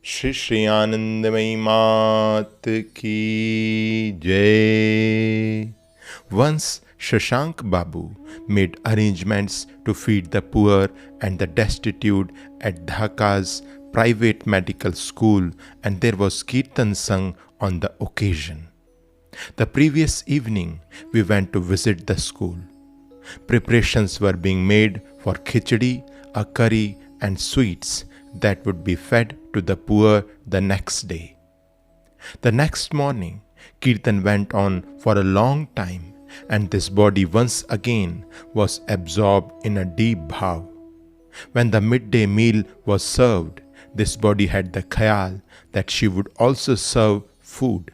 श्री श्री आनंदमयी मात की जय. Once Shashank Babu made arrangements to feed the poor and the destitute at Dhaka's private medical school, and there was kirtan sung on the occasion. The previous evening, we went to visit the school. Preparations were being made for khichdi, a curry, and sweets that would be fed to the poor the next day. The next morning, Kirtan went on for a long time, and this body once again was absorbed in a deep bhav. When the midday meal was served, this body had the khayal that she would also serve food.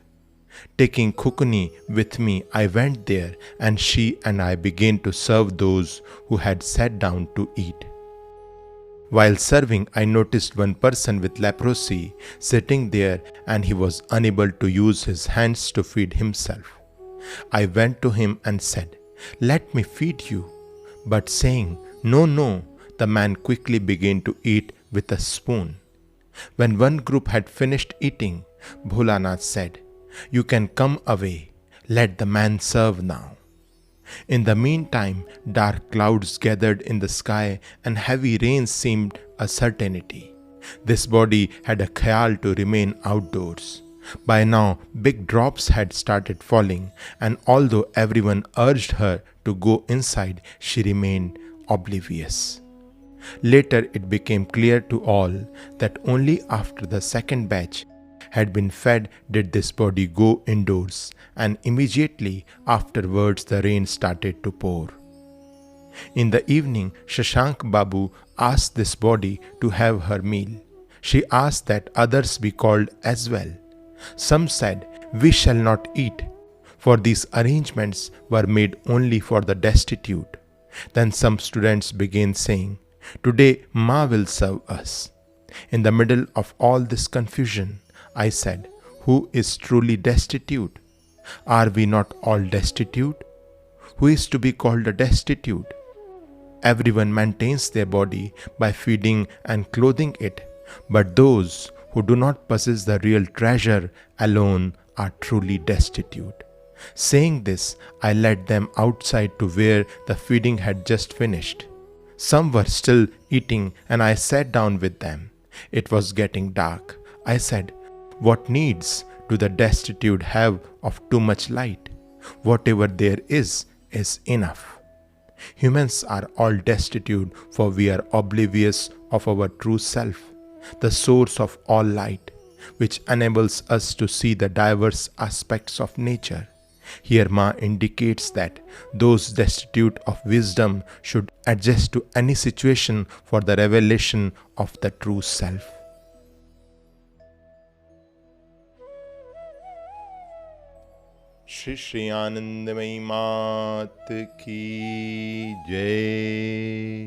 Taking Khukuni with me, I went there, and she and I began to serve those who had sat down to eat. While serving, I noticed one person with leprosy sitting there, and he was unable to use his hands to feed himself. I went to him and said, "Let me feed you." But saying, "No, no," the man quickly began to eat with a spoon. When one group had finished eating, Bholanath said, "You can come away. Let the man serve now." In the meantime, dark clouds gathered in the sky and heavy rain seemed a certainty. This body had a khayal to remain outdoors. By now, big drops had started falling, and although everyone urged her to go inside, she remained oblivious. Later, it became clear to all that only after the second batch had been fed did this body go indoors, and immediately afterwards the rain started to pour. In the evening, Shashank Babu asked this body to have her meal. She asked that others be called as well. Some said, "We shall not eat," for these arrangements were made only for the destitute. Then some students began saying, "Today Ma will serve us." In the middle of all this confusion, I said, "Who is truly destitute? Are we not all destitute? Who is to be called a destitute? Everyone maintains their body by feeding and clothing it, but those who do not possess the real treasure alone are truly destitute." Saying this, I led them outside to where the feeding had just finished. Some were still eating, and I sat down with them. It was getting dark. I said, "What needs do the destitute have of too much light? Whatever there is enough." Humans are all destitute, for we are oblivious of our true self, the source of all light, which enables us to see the diverse aspects of nature. Here Ma indicates that those destitute of wisdom should adjust to any situation for the revelation of the true self. Shri Shri आनंदमयी मात की जय.